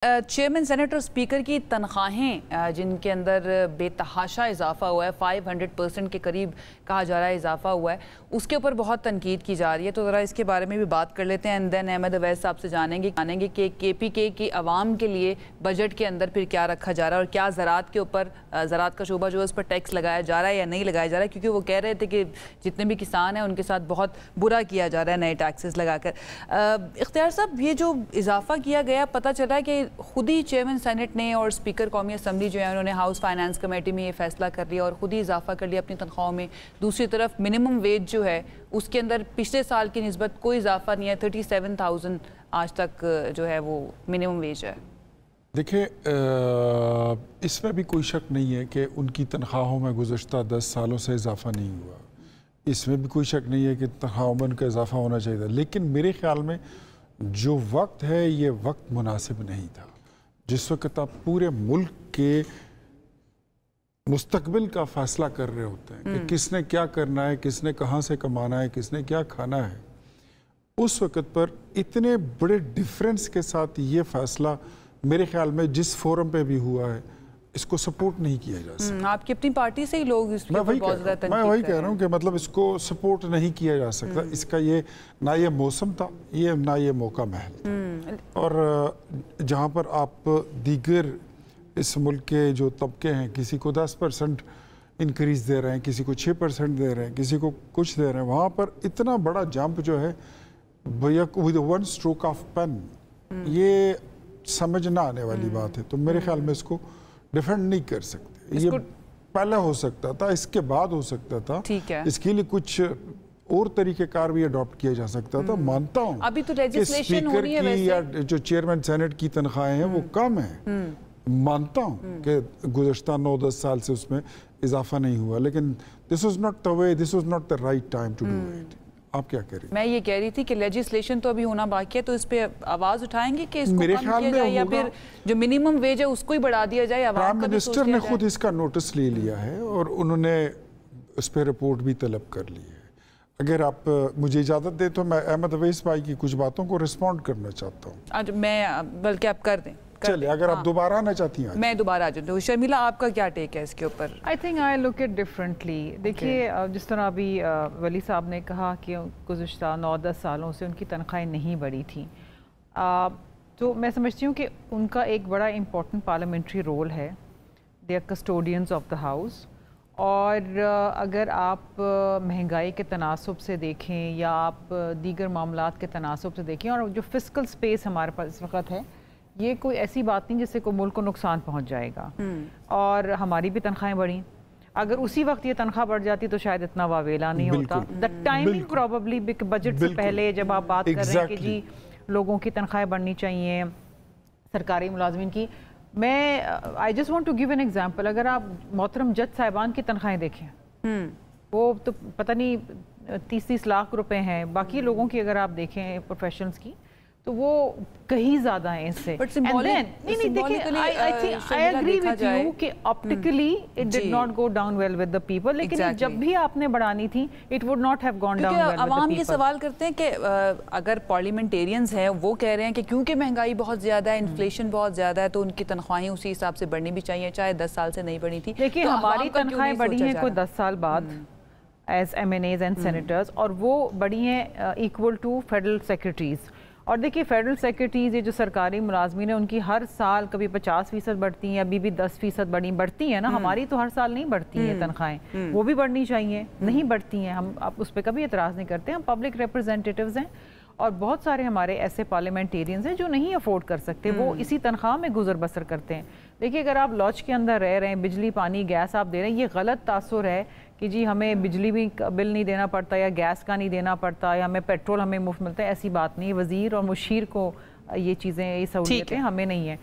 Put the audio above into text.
Chairman senate और speaker की तनख्वाहें जिनके अंदर बेतहाशा इजाफा हुआ है, 500% के करीब कहा जा रहा है इजाफा हुआ है, उसके ऊपर बहुत तनकीद की जा रही है। तो ज़रा इसके बारे में भी बात कर लेते हैं एंड देन अहमद अवैस साहब से जानेंगे कि KPK की आवाम के लिए बजट के अंदर फिर क्या रखा जा रहा है और क्या ज़राअत के ऊपर, ज़राअत का शोबा जो है उस पर टैक्स लगाया जा रहा है या नहीं लगाया जा रहा है, क्योंकि वो कह रहे थे कि जितने भी किसान हैं उनके साथ बहुत बुरा किया जा रहा है नए टैक्सेस लगाकर। इख्तियार साहब, ये जो इजाफा किया गया, पता चला है कि खुद ही चेयरमैन सेनेट ने और स्पीकर कौमी असम्बली जो है उन्होंने हाउस फाइनेंस कमेटी में ये फैसला कर लिया और ख़ुद ही इजाफा कर लिया अपनी तनख्वाहों में। दूसरी तरफ मिनिमम वेज जो है उसके अंदर पिछले साल की निस्बत कोई इजाफा नहीं है, 37,000 आज तक जो है वो मिनिमम वेज है। देखिए, इसमें भी कोई शक नहीं है कि उनकी तनख्वाहों में गुज़श्ता 10 सालों से इजाफा नहीं हुआ। इसमें भी कोई शक नहीं है कि तनख्वाहों में उनका इजाफा होना चाहिए था, लेकिन मेरे ख्याल में जो वक्त है ये वक्त मुनासिब नहीं था। जिस वक्त आप पूरे मुल्क के मुस्तकबिल का फैसला कर रहे होते हैं कि किसने क्या करना है, किसने कहाँ से कमाना है, किसने क्या खाना है, उस वक्त पर इतने बड़े डिफरेंस के साथ ये फैसला मेरे ख्याल में जिस फोरम पे भी हुआ है इसको सपोर्ट नहीं किया जा सकता। आपकी अपनी पार्टी से ही लोग इसके ऊपर बहुत ज़्यादा तनकीद कर रहे हैं। मैं वही कह रहा हूँ कि मतलब इसको सपोर्ट नहीं किया जा सकता। इसका ये ना ये मौसम था, ये ना ये मौका महल था। और जहाँ पर आप दीगर इस मुल्क के जो तबके हैं, किसी को 10% इंक्रीज दे रहे हैं, किसी को 6% दे रहे हैं, किसी को कुछ दे रहे हैं, वहाँ पर इतना बड़ा जंप जो है with one stroke of pen, ये समझ ना आने वाली बात है। तो मेरे ख्याल में इसको डिफेंड नहीं कर सकते। ये पहले हो सकता था, इसके बाद हो सकता था, ठीक है, इसके लिए कुछ और तरीकेकार भी अडॉप्ट किया जा सकता था। मानता हूँ अभी तो लेजिस्लेशन हो रही है वैसे। या जो चेयरमैन सेनेट की तनख्वाहें हैं वो कम है, मानता हूँ कि गुज़श्ता 9-10 साल से उसमें इजाफा नहीं हुआ, लेकिन this was not the way, this was not the right time to do it. आप क्या कह रही हैं? मैं ये कह रही थी कि लेजिस्लेशन तो अभी होना बाकी है, तो इस पे आवाज उठाएंगे कि इसको मेरे कम किया जाए या फिर जो मिनिमम वेज है उसको ही बढ़ा दिया जाए। प्राइम मिनिस्टर ने खुद इसका नोटिस ले लिया है और उन्होंने उस पर रिपोर्ट भी तलब कर ली है। अगर आप मुझे इजाज़त दें तो मैं अहमद अवैस भाई की कुछ बातों को रिस्पॉन्ड करना चाहता हूँ। आज मैं बल्कि आप कर दें। चलिए, अगर आप दोबारा आना चाहती हैं। मैं दोबारा आ जाऊँ। शर्मिला, आपका क्या टेक है इसके ऊपर? I think I look it differently. देखिए, जिस तरह अभी वली साहब ने कहा कि गुज़श्ता 9-10 सालों से उनकी तनख्वाहें नहीं बढ़ी थी, तो मैं समझती हूँ कि उनका एक बड़ा इम्पोर्टेंट पार्लियामेंट्री रोल है। They are custodians of the house. और अगर आप महंगाई के तनासुब से देखें या आप दीगर मामलात के तनासुब से देखें, और जो फिस्कल स्पेस हमारे पास इस वक्त है, ये कोई ऐसी बात नहीं जिससे कोई मुल्क को नुकसान पहुंच जाएगा। और हमारी भी तनख्वाहें बढ़ी, अगर उसी वक्त ये तनख्वाह बढ़ जाती तो शायद इतना वावेला नहीं होता। द टाइमिंग प्रॉबली बजट से पहले जब आप बात कर रहे हैं कि जी लोगों की तनख्वाहें बढ़नी चाहिए, सरकारी मुलाजमीन की, मैं I just want to give an example. अगर आप मोहतरम जज साहिबान की तनख्वाहें देखें, वो तो पता नहीं 30-30 लाख रुपए हैं। बाकी लोगों की अगर आप देखें प्रोफेशनल्स की तो वो कहीं ज्यादा है इससे। नहीं देखिए, आई एग्री विद यू कि optically it did not go down well with the people, लेकिन जब भी आपने बढ़ानी थी it would not have gone down well with the people. आवाम ये सवाल करते हैं कि अगर पार्लियामेंटेरियंस हैं वो कह रहे हैं कि क्योंकि महंगाई बहुत ज्यादा है, इन्फ्लेशन बहुत ज्यादा है, तो उनकी तनख्वाहें उसी हिसाब से बढ़नी भी चाहिए, चाहे 10 साल से नहीं बढ़ी थी। देखिए, हमारी तनख्वाहें बढ़ी हैं कोई 10 साल बाद एज MNAs एंड सेनेटर्स, और वो बढ़ी हैं इक्वल टू फेडरल सेक्रेटरीज। और देखिए, फेडरल सेक्रेटरीज, ये जो सरकारी मुलाजमीन है, उनकी हर साल कभी 50% बढ़ती हैं, अभी भी 10% बढ़ती हैं ना। हमारी तो हर साल नहीं बढ़ती हैं तनख्वाहें, वो भी बढ़नी चाहिए, नहीं बढ़ती हैं। हम आप उस पर कभी एतराज़ नहीं करते। हम पब्लिक रिप्रेजेंटेटिव्स हैं और बहुत सारे हमारे ऐसे पार्लियामेंटेरियंस हैं जो नहीं अफोर्ड कर सकते, वो इसी तनख्वाह में गुजर बसर करते हैं। देखिए, अगर आप लॉज के अंदर रह रहे हैं, बिजली पानी गैस आप दे रहे हैं, ये गलत तासुर है कि जी हमें बिजली भी बिल नहीं देना पड़ता या गैस का नहीं देना पड़ता या हमें पेट्रोल हमें मुफ्त मिलता है। ऐसी बात नहीं, वज़ीर और मुशीर को ये चीज़ें, ये सहूलियतें हमें नहीं है।